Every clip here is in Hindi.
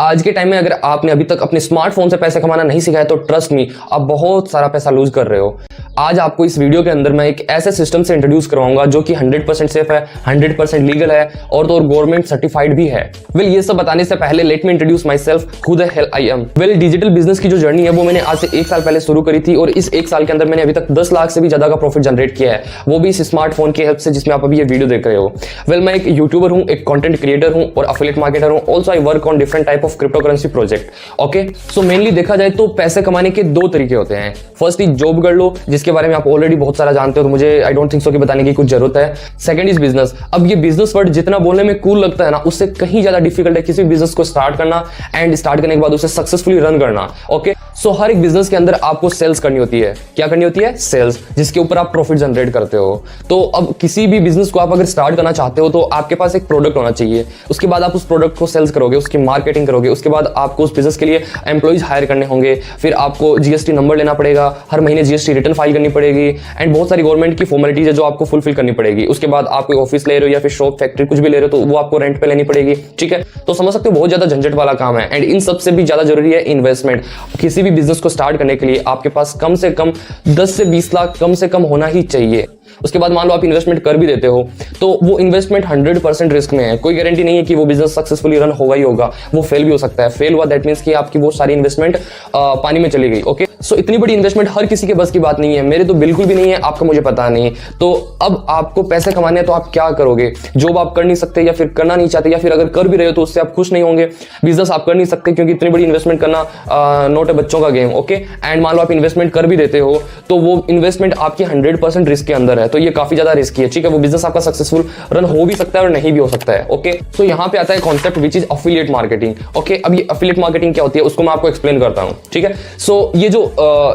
आज के टाइम में अगर आपने अभी तक अपने स्मार्टफोन से पैसे कमाना नहीं सीखा है तो ट्रस्ट मी, आप बहुत सारा पैसा लूज कर रहे हो। आज आपको इस वीडियो के अंदर मैं एक ऐसे सिस्टम से इंट्रोड्यूस करवाऊंगा जो कि 100% सेफ है, 100% लीगल है और तो गवर्नमेंट सर्टिफाइड भी है। ये सब बताने से पहले let me introduce my self, who the hell I am. Digital business की जो जर्नी है वो मैंने आज से 1 साल पहले शुरू करी थी और इस 1 साल के अंदर मैंने अभी तक 10 लाख से भी ज्यादा का प्रॉफिट जनरेट किया है, वो भी इस स्मार्टफोन की हेल्प से जिसमें आप अभी ये वीडियो देख रहे हो। मैं एक यूट्यूबर हूँ, एक कंटेंट क्रिएटर हूँ और एफिलिएट मार्केटर हूँ। Also I work on different type of crypto currency project. Okay, so mainly देखा जाए तो पैसे कमाने के 2 तरीके होते हैं। फर्स्ट इज जॉब कर लो, जिसके बारे में आप ऑलरेडी बहुत सारा जानते हो, तो मुझे आई डोंट थिंक सो कि बताने की कुछ जरूरत है। Second is business. अब ये बिजनेस वर्ड जितना बोलने में कूल लगता है ना, उससे कहीं ज्यादा डिफिकल्ट है किसी बिजनेस को स्टार्ट करना एंड स्टार्ट करने के बाद उसे सक्सेसफुली रन करना। ओके, सो हर एक बिजनेस के अंदर आपको सेल्स करनी होती है। क्या करनी होती है? सेल्स, जिसके ऊपर आप प्रॉफिट जनरेट करते हो। तो अब किसी भी बिजनेस को आप अगर स्टार्ट करना चाहते हो तो आपके पास एक प्रोडक्ट होना चाहिए। उसके बाद आप उस प्रोडक्ट को सेल्स करोगे, उसकी मार्केटिंग करोगे, उसके बाद आपको उस बिजनेस के लिए एम्प्लॉइज हायर करने होंगे, फिर आपको जीएसटी नंबर लेना पड़ेगा, हर महीने जीएसटी रिटर्न फाइल करनी पड़ेगी एंड बहुत सारी गवर्नमेंट की फॉर्मेलिटीज है जो आपको फुलफिल करनी पड़ेगी। उसके बाद आप कोई ऑफिस ले रहे हो या फिर शॉप फैक्ट्री कुछ भी ले रहे हो तो वो आपको रेंट पे लेनी पड़ेगी। ठीक है, तो समझ सकते हो बहुत ज्यादा झंझट वाला काम है एंड इन सबसे भी ज्यादा जरूरी है इन्वेस्टमेंट। किसी भी बिजनेस को स्टार्ट करने के लिए आपके पास कम से कम 10 से 20 लाख कम से कम होना ही चाहिए। उसके बाद मान लो आप इन्वेस्टमेंट कर भी देते हो तो वो इन्वेस्टमेंट 100% रिस्क में है। कोई गारंटी नहीं है कि वो बिजनेस सक्सेसफुली रन होगा ही होगा, वो फेल भी हो सकता है। फेल हुआ दैट मींस कि आपकी वो सारी इन्वेस्टमेंट पानी में चली गई। ओके, सो इतनी बड़ी इन्वेस्टमेंट हर किसी के बस की बात नहीं है, मेरे तो बिल्कुल भी नहीं है, आपका मुझे पता नहीं। तो अब आपको पैसे कमाने हैं तो आप क्या करोगे? जॉब आप कर नहीं सकते या फिर करना नहीं चाहते, या फिर अगर कर भी रहे हो तो उससे आप खुश नहीं होंगे। बिजनेस आप कर नहीं सकते क्योंकि इतनी बड़ी इन्वेस्टमेंट करना नोट है बच्चों का गेम। ओके, एंड मान लो आप इन्वेस्टमेंट कर भी देते हो तो वो इन्वेस्टमेंट आपकी 100% रिस्क के अंदर है, तो ये काफी ज्यादा रिस्की है। ठीक है, वो बिजनेस आपका सक्सेसफुल रन हो भी सकता है और नहीं भी हो सकता है। ओके, तो यहाँ पे आता है concept which is affiliate marketing. Okay, अब ये एफिलिएट मार्केटिंग क्या होती है उसको मैं आपको एक्सप्लेन करता हूँ। ठीक है, सो ये जो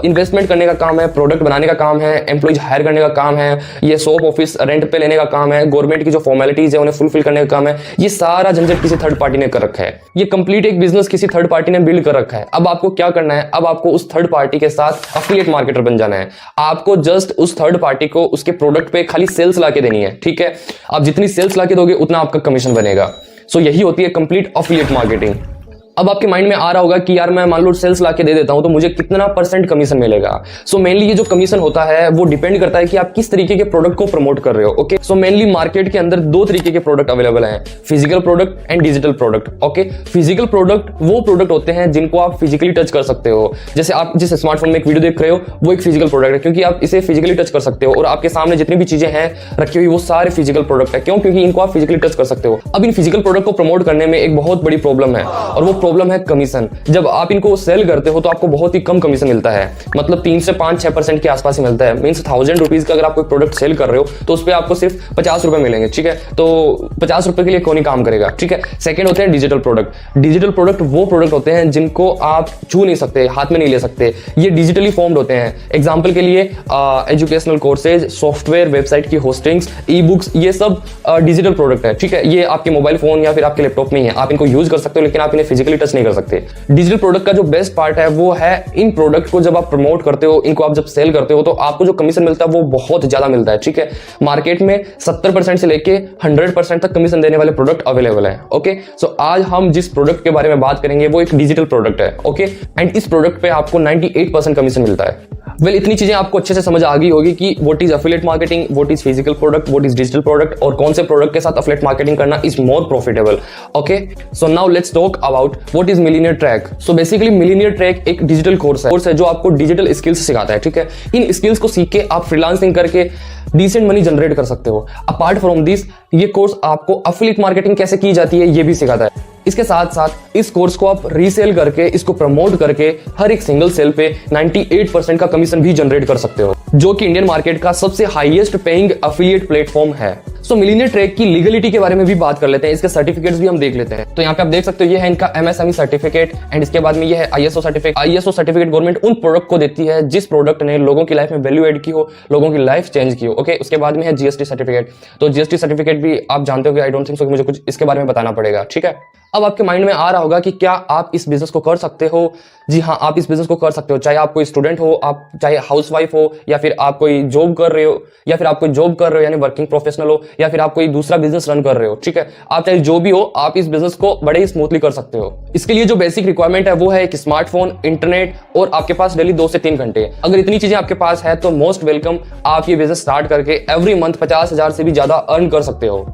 इन्वेस्टमेंट करने का काम है, प्रोडक्ट बनाने का काम है, एम्प्लॉइज हायर करने का काम है, ये शॉप ऑफिस रेंट पे लेने का काम है, गवर्नमेंट की जो फॉर्मेलिटीज है उन्हें फुलफिल करने का काम है, ये सारा झंझट किसी थर्ड पार्टी ने कर रखा है। ये कंप्लीट एक बिजनेस किसी थर्ड पार्टी ने बिल्ड कर रखा है। अब आपको क्या करना है? अब आपको उस थर्ड पार्टी के साथ एफिलिएट मार्केटर बन जाना है। आपको जस्ट उस थर्ड पार्टी को उसके प्रोडक्ट पे खाली सेल्स लाके देनी है। ठीक है, आप जितनी सेल्स लाके दोगे उतना आपका कमीशन बनेगा। सो यही होती है कंप्लीट एफिलिएट मार्केटिंग। अब आपके माइंड में आ रहा होगा कि यार मैं मान लो सेल्स लाके दे देता हूं तो मुझे कितना % कमीशन मिलेगा? सो मेनली ये जो कमीशन होता है वो डिपेंड करता है कि आप किस तरीके के प्रोडक्ट को प्रमोट कर रहे हो। ओके, सो मेनली मार्केट के अंदर 2 तरीके के प्रोडक्ट अवेलेबल हैं, physical product and digital product. Okay, physical product वो प्रोडक्ट होते हैं जिनको आप फिजिकली टच कर सकते हो। जैसे आप जिस स्मार्टफोन में एक वीडियो देख रहे हो वो एक फिजिकल प्रोडक्ट है क्योंकि आप इसे फिजिकली टच कर सकते हो और आपके सामने जितनी भी चीजें हैं रखी हुई वो सारे फिजिकल प्रोडक्ट है। क्यों? क्योंकि इनको आप फिजिकली टच कर सकते हो। अब इन फिजिकल प्रोडक्ट को प्रमोट करने में एक बहुत बड़ी प्रॉब्लम है और वो प्रॉब्लम है कमीशन। जब आप इनको सेल करते हो तो आपको बहुत ही कम कमीशन मिलता है, मतलब 3 से 5-6% के आसपास ही मिलता है। मींस 1000 रुपीज का अगर आप कोई प्रोडक्ट सेल कर रहे हो तो उस पर आपको सिर्फ 50 रुपए मिलेंगे। ठीक है, तो 50 रुपए के लिए कौन ही काम करेगा? ठीक है, सेकंड होते हैं डिजिटल प्रोडक्ट। डिजिटल प्रोडक्ट वो प्रोडक्ट होते हैं जिनको आप छू नहीं सकते, हाथ में नहीं ले सकते, ये डिजिटली फॉर्म्ड होते हैं। एग्जाम्पल के लिए एजुकेशनल कोर्सेज, सॉफ्टवेयर, वेबसाइट की होस्टिंग्स, ई बुक्स, ये सब डिजिटल प्रोडक्ट है। ठीक है, ये आपके मोबाइल फोन या फिर आपके लैपटॉप में ही है, आप इनको यूज कर सकते हो लेकिन आप इन्हें फिजिकली टच नहीं कर सकते। डिजिटल प्रोडक्ट का जो बेस्ट पार्ट है वो है इन प्रोडक्ट को जब आप प्रमोट करते हो, इनको आप जब सेल करते हो तो आपको जो कमीशन मिलता है वो बहुत ज्यादा मिलता है। ठीक है, मार्केट में 70% से लेके 100% तक कमीशन देने वाले प्रोडक्ट अवेलेबल है। ओके, सो आज हम जिस प्रोडक्ट के बारे में बात करेंगे वो एक डिजिटल प्रोडक्ट है। ओके, एंड इस प्रोडक्ट पे आपको 98% कमीशन मिलता है। इतनी चीजें आपको अच्छे से समझ आ गई होगी कि what is affiliate marketing, what is physical product, what is digital product और कौन से प्रोडक्ट के साथ एफिलिएट मार्केटिंग करना is more profitable. Okay, so now let's talk about what is millionaire track. So basically millionaire track एक डिजिटल कोर्स है जो आपको डिजिटल स्किल्स सिखाता है। ठीक है, इन स्किल्स को सीख के आप फ्रीलांसिंग करके डिसेंट मनी जनरेट कर सकते हो। अपार्ट फ्रॉम दिस, ये कोर्स आपको एफिलिएट मार्केटिंग कैसे की जाती है ये भी सिखाता है। इसके साथ साथ इस कोर्स को आप रीसेल करके, इसको प्रमोट करके हर एक सिंगल सेल पे 98% का कमीशन भी जनरेट कर सकते हो, जो कि इंडियन मार्केट का सबसे हाईएस्ट पेइंग एफिलिएट प्लेटफॉर्म है। सो मिलियनेयर ट्रैक की लीगलिटी के बारे में भी बात कर लेते हैं, इसके सर्टिफिकेट्स भी हम देख लेते हैं। तो यहाँ पे आप देख सकते हो ये है इनका MSME सर्टिफिकेट एंड इसके बाद में ये है ISO certificate. ISO certificate government उन प्रोडक्ट को देती है जिस प्रोडक्ट ने लोगों की लाइफ में वैल्यू एड की हो, लोगों की लाइफ चेंज की हो। ओके, उसके बाद में है GST सर्टिफिकेट। तो GST सर्टिफिकेट भी आप जानते हो, आई डोंट थिंक सो कि मुझे कुछ इसके बारे में बताना पड़ेगा। ठीक है, अब आपके माइंड में आ रहा होगा कि क्या आप इस बिजनेस को कर सकते हो। जी हाँ, आप इस बिजनेस को कर सकते हो, चाहे आप कोई स्टूडेंट हो, आप चाहे हाउसवाइफ हो, या फिर आप कोई जॉब कर रहे हो, या फिर आप कोई जॉब कर रहे हो यानी वर्किंग प्रोफेशनल हो, या फिर आप कोई दूसरा बिजनेस रन कर रहे हो। ठीक है, आप चाहे जो भी हो, आप इस बिजनेस को बड़े ही स्मूथली कर सकते हो। इसके लिए जो बेसिक रिक्वायरमेंट है वो है एक स्मार्टफोन, इंटरनेट और आपके पास डेली 2 से 3 घंटे। अगर इतनी चीजें आपके पास है तो मोस्ट वेलकम, आप ये बिजनेस स्टार्ट करके एवरी मंथ 50,000 से भी ज्यादा अर्न कर सकते हो।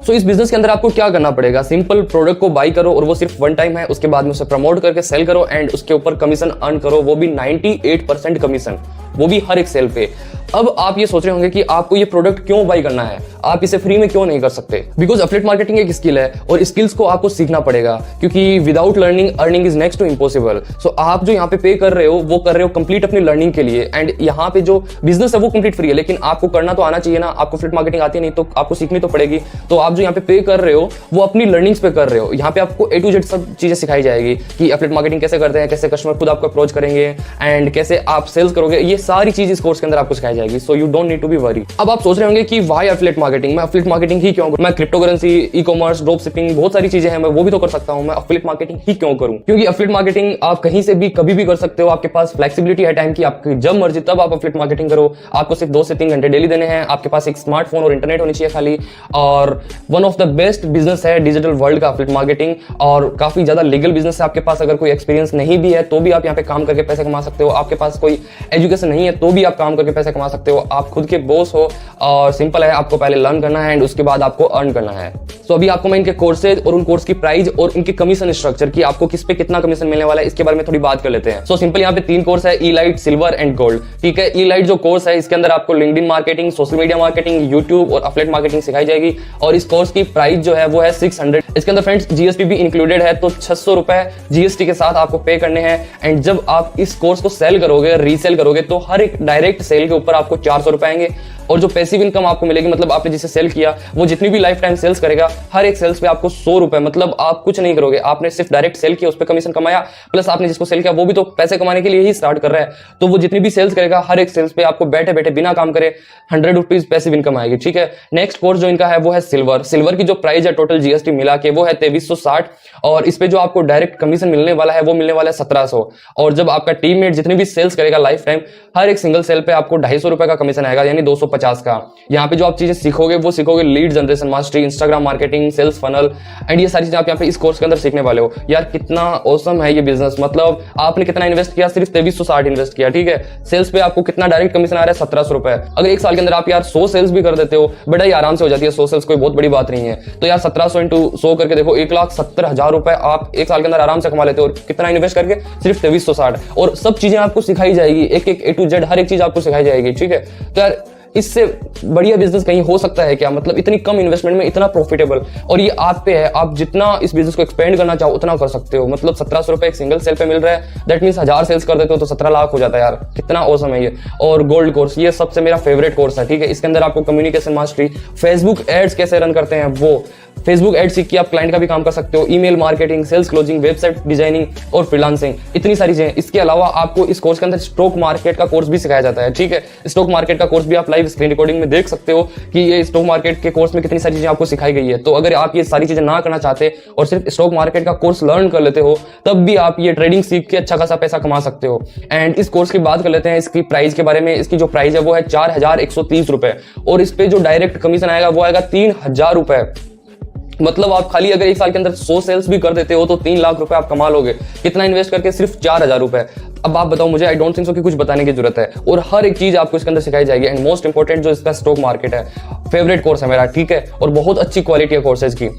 सो इस बिजनेस के अंदर आपको क्या करना पड़ेगा, सिंपल प्रोडक्ट को बाई करो और वो सिर्फ वन टाइम है, उसके बाद में उसे प्रमोट करके सेल करो एंड उसके ऊपर कमीशन अर्न करो, वो भी 98% कमीशन, वो भी हर एक सेल पे। अब आप ये सोच रहे होंगे कि आपको ये प्रोडक्ट क्यों बाई करना है, आप इसे फ्री में क्यों नहीं कर सकते। बिकॉज एफिलिएट मार्केटिंग एक स्किल है और स्किल्स को आपको सीखना पड़ेगा, क्योंकि without learning earning is next to impossible. So आप जो यहाँ पे पे कर रहे हो वो कर रहे हो कंप्लीट अपनी लर्निंग के लिए, एंड यहाँ पे जो बिजनेस है वो कंप्लीट फ्री है, लेकिन आपको करना तो आना चाहिए ना। आपको एफिलिएट मार्केटिंग आती है नहीं तो आपको सीखनी तो पड़ेगी। तो आप जो यहाँ पे कर रहे हो वो अपनी लर्निंग्स पे कर रहे हो। यहाँ पे आपको A to Z सब चीजें सिखाई जाएगी कि एफिलिएट मार्केटिंग कैसे करते हैं, कैसे कस्टमर खुद आपको अप्रोच करेंगे एंड कैसे आप सेल्स करोगे, ये सारी चीज इस कोर्स के अंदर आपको सिखाई जाएगी। So you don't need to be worry. अब आप सोच रहे होंगे कि व्हाई एफिलिएट मार्केटिंग, मैं एफिलिएट मार्केटिंग ही क्यों करूं, मैं crypto currency, e commerce, drop shipping, बहुत सारी चीजें हैं, मैं वो भी तो कर सकता हूं, मैं एफिलिएट मार्केटिंग ही क्यों करूं। क्योंकि एफिलिएट मार्केटिंग आप कहीं से भी कभी भी कर सकते हो, आपके पास फ्लेक्सिबिलिटी है टाइम की, आपकी जब मर्जी तब आप एफिलिएट मार्केटिंग करो। आपको सिर्फ 2 से 3 घंटे डेली देने हैं, आपके पास एक स्मार्टफोन और इंटरनेट होनी चाहिए खाली, और one of the best business है डिजिटल वर्ल्ड का एफिलिएट मार्केटिंग, और काफी ज्यादा लीगल बिजनेस है। आपके पास अगर कोई एक्सपीरियंस नहीं भी है तो भी आप यहाँ पे काम करके पैसे कमा सकते हो, आपके पास कोई एजुकेशन नहीं है तो भी आप काम करके पैसे कमा सकते हो, आप खुद के बॉस हो, और सिंपल है, आपको पहले लर्न करना है एंड उसके बाद आपको अर्न करना है। सो अभी आपको मैं इनके कोर्सेज और उन कोर्स की प्राइस और इनके कमीशन स्ट्रक्चर की आपको किस पे कितना कमीशन मिलने वाला है इसके बारे में थोड़ी बात कर लेते हैं। सो सिंपल यहाँ पे 3 कोर्स है, E-Lite, सिल्वर एंड गोल्ड। ठीक है, E-Lite जो कोर्स है इसके अंदर आपको LinkedIn marketing, social media marketing, YouTube और एफिलिएट मार्केटिंग सिखाई जाएगी, और इस कोर्स की प्राइस जो है वो है 600। इसके अंदर फ्रेंड्स जीएसटी भी इंक्लूडेड है, तो 600 रुपए जीएसटी के साथ आपको पे करने हैं। एंड जब आप इस कोर्स को सेल करोगे, रीसेल करोगे, तो हर एक डायरेक्ट सेल के ऊपर आपको 400 रुपए आएंगे, और जो पैसिव इनकम आपको मिलेगी, मतलब आपने जिसे सेल किया वो जितनी भी लाइफ टाइम सेल्स करेगा, हर एक सेल्स पे आपको 100 रुपए, मतलब आप कुछ नहीं करोगे, आपने सिर्फ डायरेक्ट सेल किया, उस पर कमीशन कमाया, प्लस आपने जिसको सेल किया वो भी तो पैसे कमाने के लिए ही स्टार्ट कर रहा है, तो वो जितनी भी सेल्स करेगा हर एक सेल्स पे आपको बैठे बैठे बिना काम करे 100 रुपीज पैसिव इनकम आएगी। ठीक है, नेक्स्ट कोर्स जो इनका है वो है सिल्वर। सिल्वर की जो प्राइस है टोटल जीएसटी मिला के वो है 2360, और इस पे जो आपको डायरेक्ट कमीशन मिलने वाला है वो मिलने वाला है 1700, और जब आपका टीममेट जितनी भी सेल्स करेगा लाइफ टाइम, हर एक सिंगल सेल पे आपको 250 रुपए का कमीशन आएगा, यानी 250 का। यहाँ पे जो आप चीजें सीखोगे वो सीखोगे lead generation mastery, Instagram marketing, sales funnel, and ये सारी चीजें आप यहाँ पे इस कोर्स के अंदर सीखने वाले हो। यार कितना औसम है ये बिजनेस, मतलब आपने कितना इन्वेस्ट किया, सिर्फ 2360 इन्वेस्ट किया। ठीक है, सेल्स पे आपको कितना डायरेक्ट कमीशन आ रहा है, 1700 रुपए। अगर एक साल के अंदर आप यार 100 सेल्स भी कर देते हो, बड़ा ही आराम से हो जाती है 100 सेल्स, कोई बहुत बड़ी बात नहीं है। तो यार 1700 इंटू 100 करके देखो, 1,70,000 रुपए आप एक साल के अंदर आराम से कमा लेते हो, और कितना इन्वेस्ट करके, सिर्फ 2360, और सब चीजें आपको सिखाई जाएगी, एक एक A to Z हर एक चीज आपको सिखाई जाएगी। ठीक है, तो यार इससे बढ़िया बिजनेस कहीं हो सकता है क्या, मतलब इतनी कम इन्वेस्टमेंट में इतना प्रॉफिटेबल, और ये आप पे है, आप जितना इस बिजनेस को एक्सपेंड करना चाहो उतना कर सकते हो। मतलब 1700 रुपए एक सिंगल सेल पे मिल रहा है, दैट मींस 1000 सेल्स कर देते हो तो 17 लाख हो जाता है। यार कितना ऑसम है ये। और गोल्ड कोर्स, ये सबसे मेरा फेवरेट कोर्स है। ठीक है, इसके अंदर आपको कम्युनिकेशन मास्टरी, फेसबुक एड्स कैसे रन करते हैं वो, फेसबुक एड सीख के आप क्लाइंट का भी काम कर सकते हो, email marketing, sales closing, website designing और फ्रीलांसिंग, इतनी सारी चीजें। इसके अलावा आपको इस कोर्स के अंदर स्टॉक मार्केट का कोर्स भी सिखाया जाता है। ठीक है, स्टॉक मार्केट का कोर्स भी आप लाइव स्क्रीन रिकॉर्डिंग में देख सकते हो कि ये स्टॉक मार्केट के कोर्स में कितनी सारी चीजें आपको सिखाई गई है। तो अगर आप ये सारी चीजें ना करना चाहते और सिर्फ स्टॉक मार्केट का कोर्स लर्न कर लेते हो, तब भी आप ये ट्रेडिंग सीख के अच्छा खासा पैसा कमा सकते हो। एंड इस कोर्स की बात कर लेते हैं, इसकी प्राइस के बारे में। इसकी जो प्राइस है वो है 4130 रुपए, और इस पे जो डायरेक्ट कमीशन आएगा वो आएगा 3000 रुपए। मतलब आप खाली अगर एक साल के अंदर 100 सेल्स भी कर देते हो तो 3 लाख रुपए आप कमा लोगे, कितना इन्वेस्ट करके, सिर्फ 4000 रुपए। अब आप बताओ मुझे, आई डोंट थिंक सो कि कुछ बताने की जरूरत है, और हर एक चीज आपको इसके अंदर सिखाई जाएगी। एंड मोस्ट इंपॉर्टेंट जो इसका स्टॉक मार्केट है, फेवरेट कोर्स है मेरा। ठीक है, और बहुत अच्छी क्वालिटी है कोर्सेज की,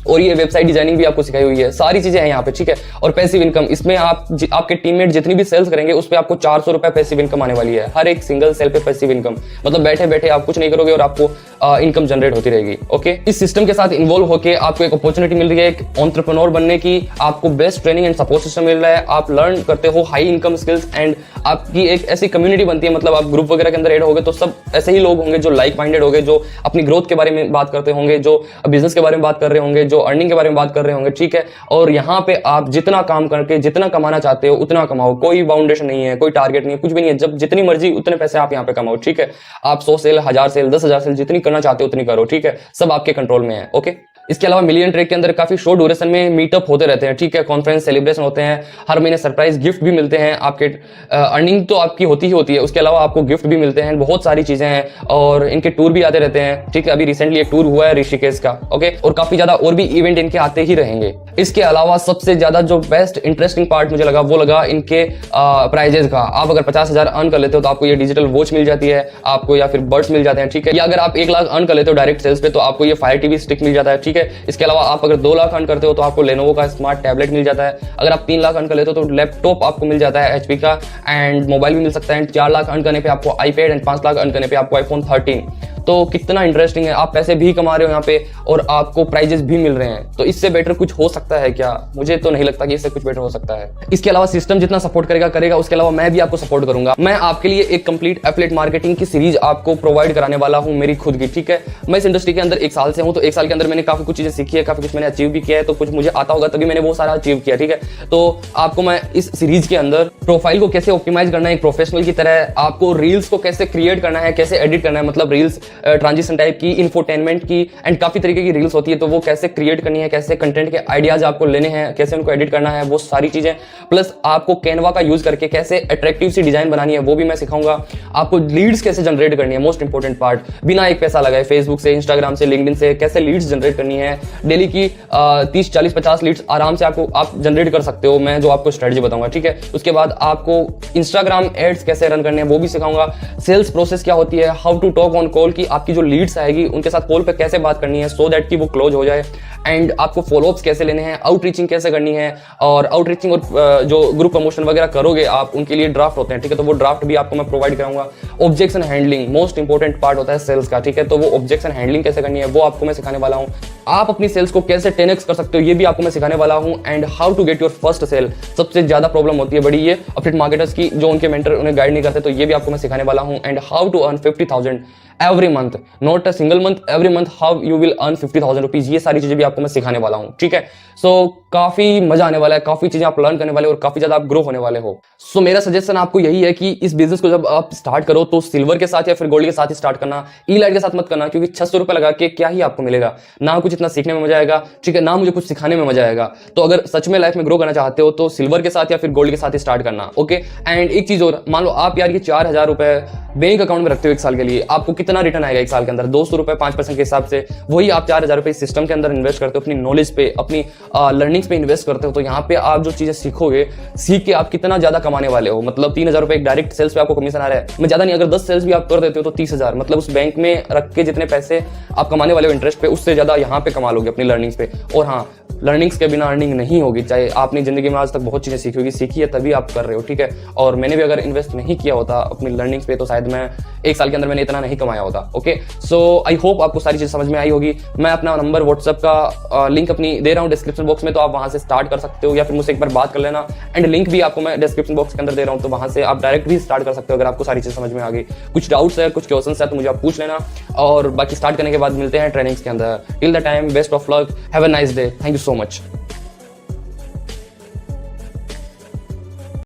और ये वेबसाइट डिजाइनिंग भी आपको सिखाई हुई है, सारी चीजें हैं यहाँ पे। ठीक है, और पैसिव इनकम, इसमें आपके टीममेट जितनी भी सेल्स करेंगे उस पे आपको 400 रुपए पैसिव इनकम आने वाली है, हर एक सिंगल सेल पे पैसिव इनकम। मतलब बैठे बैठे आप कुछ नहीं करोगे और आपको इनकम जनरेट होती रहेगी। ओके, इस सिस्टम के साथ इन्वॉल्व होकर आपको एक अपॉर्चुनिटी मिल रही है एक एंटरप्रेन्योर बनने की, आपको best training and support system मिल रहा है, आप लर्न करते हो हाई इनकम स्किल्स, एंड आपकी एक ऐसी कम्युनिटी बनती है, मतलब आप ग्रुप वगैरह के अंदर ऐड होगे तो सब ऐसे ही लोग होंगे जो लाइक माइंडेड होंगे, जो अपनी ग्रोथ के बारे में बात करते होंगे, जो बिजनेस के बारे में बात कर रहे होंगे, जो अर्निंग के बारे में बात कर रहे होंगे। ठीक है, और यहाँ पे आप जितना काम करके जितना कमाना चाहते हो उतना कमाओ, कोई बाउंडेशन नहीं है, कोई टारगेट नहीं है, कुछ भी नहीं है, जब जितनी मर्जी उतने पैसे आप यहाँ पे कमाओ। ठीक है, आप 100 सेल, 1000 सेल, 10,000 सेल जितनी करना चाहते हो उतनी करो। ठीक है, सब आपके कंट्रोल में है। ओके, इसके अलावा मिलियन ट्रैक के अंदर काफी शॉर्ट ड्यूरेशन में मीटअप होते रहते हैं, ठीक है, कॉन्फ्रेंस सेलिब्रेशन होते हैं, हर महीने सरप्राइज गिफ्ट भी मिलते हैं, आपके अर्निंग तो आपकी होती ही होती है, उसके अलावा आपको गिफ्ट भी मिलते हैं, बहुत सारी चीजें हैं और इनके टूर भी आते रहते हैं, ठीक है। अभी रिसेंटली एक टूर हुआ है ऋषिकेश का, ओके, और काफी ज्यादा और भी इवेंट इनके आते ही रहेंगे। इसके अलावा सबसे ज्यादा जो बेस्ट इंटरेस्टिंग पार्ट मुझे लगा वो लगा इनके प्राइजेस का। आप अगर 50,000 अर्न कर लेते हो तो आपको ये डिजिटल वॉच मिल जाती है आपको, या फिर बर्ड्स मिल जाते हैं, ठीक है। या अगर आप 1 लाख अर्न कर लेते हो डायरेक्ट सेल्स पे तो आपको ये फायर टीवी स्टिक मिल जाता है, ठीक है। इसके अलावा आप अगर 2 लाख अर्न करते हो तो आपको लेनोवो का स्मार्ट टैबलेट मिल जाता है। अगर आप 3 लाख अर्न कर लेते हो तो लैपटॉप आपको मिल जाता है HP का, एंड मोबाइल भी मिल सकता है। एंड 4 लाख अर्न करने पे आपको iPad, एंड 5 लाख अर्न करने पे आपको iPhone 13। तो कितना इंटरेस्टिंग है, आप पैसे भी कमा रहे हो यहाँ पे और आपको प्राइजेस भी मिल रहे हैं। तो इससे बेटर कुछ हो सकता है क्या? मुझे तो नहीं लगता कि इससे कुछ बेटर हो सकता है। इसके अलावा सिस्टम जितना सपोर्ट करेगा, उसके अलावा मैं भी आपको सपोर्ट करूंगा। मैं आपके लिए एक कंप्लीट एफिलिएट मार्केटिंग की सीरीज आपको प्रोवाइड कराने वाला हूं, मेरी खुद की, ठीक है। मैं इस इंडस्ट्री के अंदर 1 साल से हूं, तो 1 साल के अंदर मैंने काफी कुछ चीजें सीखी है, काफी कुछ मैंने अचीव भी किया है, तो कुछ मुझे आता होगा तभी मैंने वो सारा अचीव किया, ठीक है। तो आपको मैं इस सीरीज के अंदर प्रोफाइल को कैसे ऑप्टिमाइज करना है एक प्रोफेशनल की तरह, आपको रील्स को कैसे क्रिएट करना है, कैसे एडिट करना है, मतलब रील्स ट्रांजिशन टाइप की, इंफोटेनमेंट की, एंड काफी तरीके की रील्स होती है, तो वो कैसे क्रिएट करनी है, कैसे कंटेंट के आइडियाज आपको लेने हैं, कैसे उनको एडिट करना है, वो सारी चीजें, प्लस आपको कैनवा का यूज करके कैसे अट्रैक्टिव सी डिजाइन बनानी है वो भी मैं सिखाऊंगा। आपको लीड्स कैसे जनरेट करनी है, मोस्ट इंपॉर्टेंट पार्ट, बिना एक पैसा लगाए, फेसबुक से, इंस्टाग्राम से, लिंक्डइन से कैसे लीड्स जनरेट करनी है। डेली की 30, 40, 50 लीड्स आराम से आप जनरेट कर सकते हो, मैं जो आपको स्ट्रेटजी बताऊंगा, ठीक है। उसके बाद आपको इंस्टाग्राम एड्स कैसे रन करने हैं वो भी सिखाऊंगा। सेल्स प्रोसेस क्या होती है, how to talk on call, की आपकी जो लीड्स आएगी उनके साथ कॉल पे कैसे बात करनी है सो दैट कि वो क्लोज हो जाए, एंड आपको फॉलोअप्स कैसे लेने हैं, आउटरीचिंग कैसे करनी है, और आउटरीचिंग और जो ग्रुप प्रमोशन वगैरह करोगे आप उनके लिए ड्राफ्ट होते हैं, ठीक है, तो वो ड्राफ्ट भी आपको मैं प्रोवाइड कराऊंगा। Objection handling most important part होता है सेल्स का, ठीक है, तो वो ऑब्जेक्शन हैंडलिंग कैसे करनी है वो आपको मैं सिखाने वाला हूं। आप अपनी सेल्स को कैसे 10x कर सकते हो ये भी आपको मैं सिखाने वाला हूं। And how to get your first sale, सबसे ज्यादा प्रॉब्लम होती है बड़ी ये एफिलिएट मार्केटर्स की, जो उनके मेंटर उन्हें गाइड नहीं करते, तो ये भी आपको मैं सिखाने वाला हूं। And how to earn 50,000 every month, not a single month, every month how you will earn 50,000 rupees, ये सारी चीजें भी आपको मैं सिखाने वाला हूं, ठीक है। सो काफी मजा आने वाला है, काफी चीजें आप लर्न करने वाले हो और काफी ज्यादा आप ग्रो होने वाले हो। सो मेरा सजेशन आपको यही है कि इस बिजनेस को जब आप स्टार्ट करो तो सिल्वर के साथ या फिर गोल्ड के साथ ही स्टार्ट करना, ई-लाइट के साथ मत करना, क्योंकि 600 रुपए लगा के क्या ही आपको मिलेगा, ना कुछ इतना सीखने में मजा आएगा, ठीक है, ना मुझे कुछ सिखाने में मजा आएगा। तो अगर सच में लाइफ में ग्रो करना चाहते हो तो सिल्वर के साथ या फिर गोल्ड के साथ ही स्टार्ट करना, ओके। एंड एक चीज और, मान लो आप यार ये 4,000 रुपए बैंक अकाउंट में रखते हो 1 साल के लिए, आपको कितना रिटर्न आएगा 1 साल के अंदर? 200 रुपए 5% के हिसाब से। वही आप 4,000 रुपए सिस्टम के अंदर इन्वेस्ट करते हो, अपनी नॉलेज पे, अपनी लर्निंग्स पे इन्वेस्ट करते हो, तो यहाँ पे आप जो चीजें सीखोगे, सीख के आप कितना ज्यादा कमाने वाले हो। मतलब 3,000 रुपए एक डायरेक्ट सेल्स पे आपको कमिशन आ रहा है, मैं ज्यादा नहीं, अगर 10 सेल्स भी आप कर देते हो तो 30,000, मतलब उस बैंक में रख के जितने पैसे आप कमाने वाले हो इंटरेस्ट पे, उससे ज्यादा यहाँ पे कमा लोगे अपनी लर्निंग्स पे। और हाँ, लर्निंग्स के बिना अर्निंग नहीं होगी, चाहे आपने जिंदगी में आज तक बहुत चीजें सीखी होगी, सीखी है तभी आप कर रहे हो, ठीक है। और मैंने भी अगर इन्वेस्ट नहीं किया होता अपनी लर्निंग्स पे तो शायद मैं 1 साल के अंदर मैंने इतना नहीं कमाया होता, ओके। सो आई होप आपको सारी चीज समझ में आई होगी। मैं अपना नंबर व्हाट्सएप का लिंक अपनी दे रहा हूँ डिस्क्रिप्शन बॉक्स में, तो आप वहां से स्टार्ट कर सकते हो या फिर मुझसे एक बार बात कर लेना। एंड लिंक भी आपको मैं डिस्क्रिप्शन बॉक्स के अंदर दे रहा हूँ, तो वहां से आप डायरेक्ट भी स्टार्ट कर सकते हो अगर आपको सारी चीज समझ में आ गई। कुछ डाउट्स है, कुछ क्वेश्चंस है तो मुझे आप पूछ लेना, और बाकी स्टार्ट करने के बाद मिलते हैं ट्रेनिंग्स के अंदर। Till the time, best of luck, have a nice day, thank you so much.